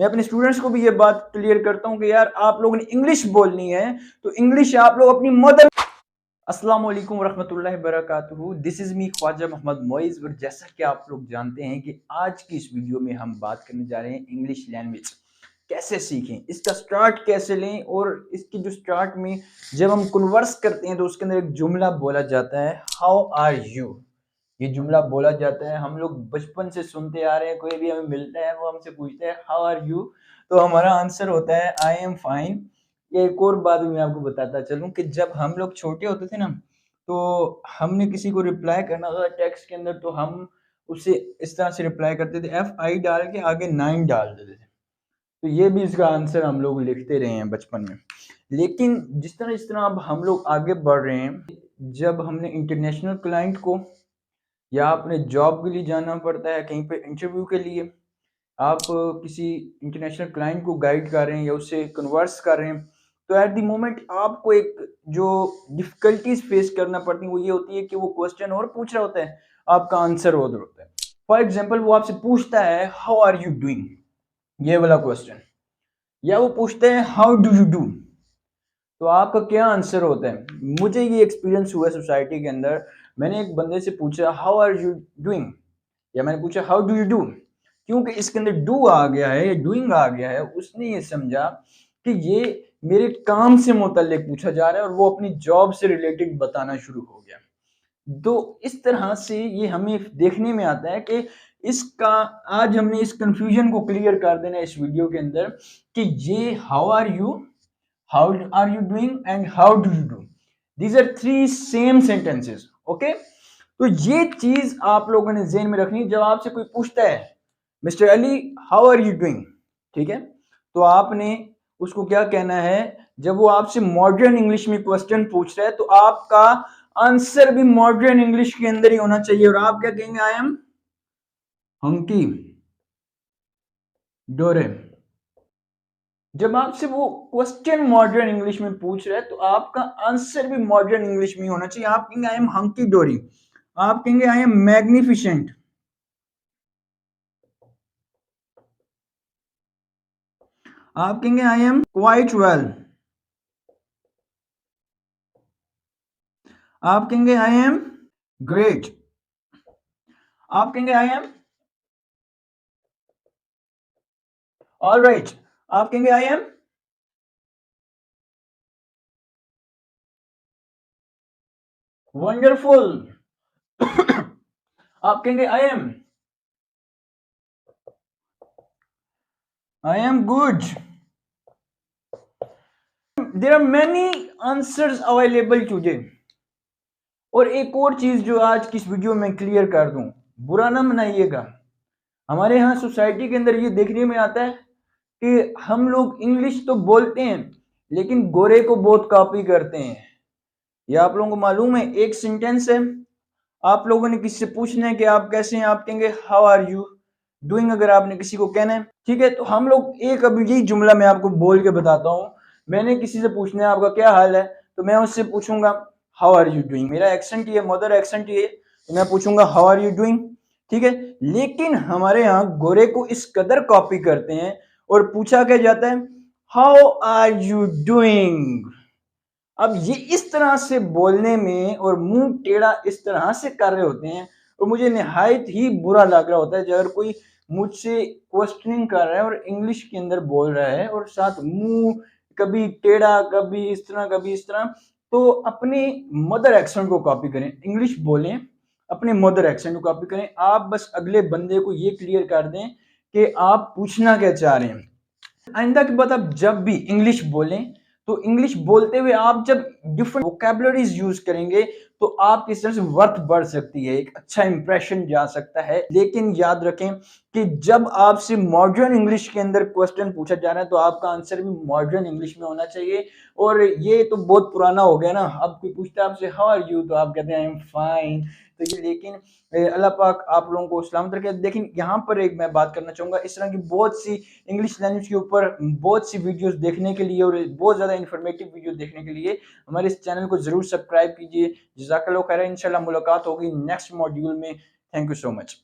मैं अपने स्टूडेंट्स को भी ये बात क्लियर करता हूँ कि यार आप लोगों ने इंग्लिश बोलनी है तो इंग्लिश आप लोग अपनी मदर। अस्सलाम वालेकुम वरहमतुल्लाहि वबरकातुहू। This is me Khwaja Mohammad Moiz. और जैसा कि आप लोग जानते हैं कि आज की इस वीडियो में हम बात करने जा रहे हैं इंग्लिश लैंग्वेज कैसे सीखें, इसका स्टार्ट कैसे लें। और इसकी जो स्टार्ट में जब हम कन्वर्स करते हैं तो उसके अंदर एक जुमला बोला जाता है, हाउ आर यू। ये जुमला बोला जाता है, हम लोग बचपन से सुनते आ रहे हैं। कोई भी हमें मिलता है वो हमसे पूछता है हाउ आर यू, तो हमारा आंसर होता है आई एम फाइन। ये एक और बात भी मैं आपको बताता चलूं कि जब हम लोग छोटे होते थे ना, तो हमने किसी को रिप्लाई करना होता था टेक्स्ट के अंदर, तो हम उसे इस तरह से रिप्लाई करते थे, एफ आई डाल के आगे 9 डाल देते थे। तो ये भी इसका आंसर हम लोग लिखते रहे हैं बचपन में। लेकिन जिस तरह अब हम लोग आगे बढ़ रहे हैं, जब हमने इंटरनेशनल क्लाइंट को या अपने जॉब के लिए जाना पड़ता है कहीं पे इंटरव्यू के लिए, आप किसी इंटरनेशनल क्लाइंट को गाइड कर रहे हैं या उससे कन्वर्स कर रहे हैं, तो एट द मोमेंट आपको एक जो डिफिकल्टीज फेस करना पड़ती है वो ये होती है कि वो क्वेश्चन और पूछ रहा होता है, आपका आंसर उधर होता है। फॉर एग्जाम्पल वो आपसे पूछता है हाउ आर यू डूइंग, ये वाला क्वेश्चन, या वो पूछते हैं हाउ डू यू डू, तो आपका क्या आंसर होता है। मुझे ये एक्सपीरियंस हुआ सोसाइटी के अंदर। मैंने एक बंदे से पूछा हाउ आर यू डूइंग, या मैंने पूछा हाउ डू यू डू, क्योंकि इसके अंदर डू आ गया है या डूइंग आ गया है, उसने ये समझा कि ये मेरे काम से मुतल्लिक पूछा जा रहा है और वो अपनी जॉब से रिलेटेड बताना शुरू हो गया। तो इस तरह से ये हमें देखने में आता है कि इसका आज हमने इस कंफ्यूजन को क्लियर कर देना है इस वीडियो के अंदर कि ये how are you, how are you doing and how do you do, these are three same sentences. Okay, तो ये चीज आप लोगों ने ज़हन में रखनी। जब आपसे कोई पूछता है mister Ali how are you doing, ठीक है, तो आपने उसको क्या कहना है। जब वो आपसे मॉडर्न इंग्लिश में क्वेश्चन पूछ रहा है तो आपका आंसर भी मॉडर्न इंग्लिश के अंदर ही होना चाहिए। और आप क्या कहेंगे, आई एम हंकी डोरे। जब आपसे वो क्वेश्चन मॉडर्न इंग्लिश में पूछ रहा है तो आपका आंसर भी मॉडर्न इंग्लिश में होना चाहिए। आप कहेंगे आई एम हंकी डोरी, आप कहेंगे आई एम मैग्निफिसेंट, आप कहेंगे आई एम क्वाइट वेल, आप कहेंगे आई एम ग्रेट, आप कहेंगे आई एम ऑलराइट, आप कहेंगे आई एम वंडरफुल, आप कहेंगे I am good. There are many answers available today. और एक और चीज जो आज की इस वीडियो में क्लियर कर दूं, बुरा ना मनाइएगा, हमारे यहाँ सोसाइटी के अंदर ये देखने में आता है कि हम लोग इंग्लिश तो बोलते हैं लेकिन गोरे को बहुत कॉपी करते हैं। ये आप लोगों को मालूम है, एक सेंटेंस है, आप लोगों ने किसी से पूछना है कि आप कैसे हैं, आप कहेंगे हाउ आर यू डूइंग, अगर आपने किसी को कहना है, ठीक है। तो हम लोग एक अभी यही जुमला मैं आपको बोल के बताता हूँ। मैंने किसी से पूछना है आपका क्या हाल है, तो मैं उससे पूछूंगा हाउ आर यू डूइंग। मेरा एक्सेंट ये मदर एक्सेंट ये, तो मैं पूछूंगा हाउ आर यू डूइंग, ठीक है। लेकिन हमारे यहाँ गोरे को इस कदर कॉपी करते हैं और पूछा क्या जाता है हाउ आर यू डूइंग। अब ये इस तरह से बोलने में और मुंह टेढ़ा इस तरह से कर रहे होते हैं और मुझे निहायत ही बुरा लग रहा होता है अगर कोई मुझसे क्वेश्चनिंग कर रहा है और इंग्लिश के अंदर बोल रहा है और साथ मुंह कभी टेढ़ा कभी इस तरह कभी इस तरह। तो अपने मदर एक्सेंट को कॉपी करें, इंग्लिश बोलें, अपने मदर एक्सेंट को कॉपी करें। आप बस अगले बंदे को ये क्लियर कर दें कि आप पूछना क्या चाह रहे हैं। आइंदा के बाद आप जब भी इंग्लिश बोलें तो इंग्लिश बोलते हुए आप जब डिफरेंट वोकैबुलरीज यूज करेंगे तो आपकी इस तरह से वर्थ बढ़ सकती है, एक अच्छा इंप्रेशन जा सकता है। लेकिन याद रखें कि जब आपसे मॉडर्न इंग्लिश के अंदर क्वेश्चन पूछा जा रहा है तो आपका आंसर भी मॉडर्न इंग्लिश में होना चाहिए। और ये तो बहुत पुराना हो गया ना, अब कोई पूछता है आपसे हाउ आर यू तो आप कहते हैं आई एम फाइन। तो ये लेकिन अल्लाह पाक आप लोगों को सलामत रखे। लेकिन यहाँ पर एक मैं बात करना चाहूँगा, इस तरह की बहुत सी इंग्लिश लैंग्वेज के ऊपर बहुत सी वीडियोस देखने के लिए और बहुत ज़्यादा इन्फॉर्मेटिव वीडियो देखने के लिए हमारे इस चैनल को ज़रूर सब्सक्राइब कीजिए। जज़ाकल्लाह खैर, इंशाल्लाह मुलाकात होगी नेक्स्ट मॉड्यूल में। Thank you so much.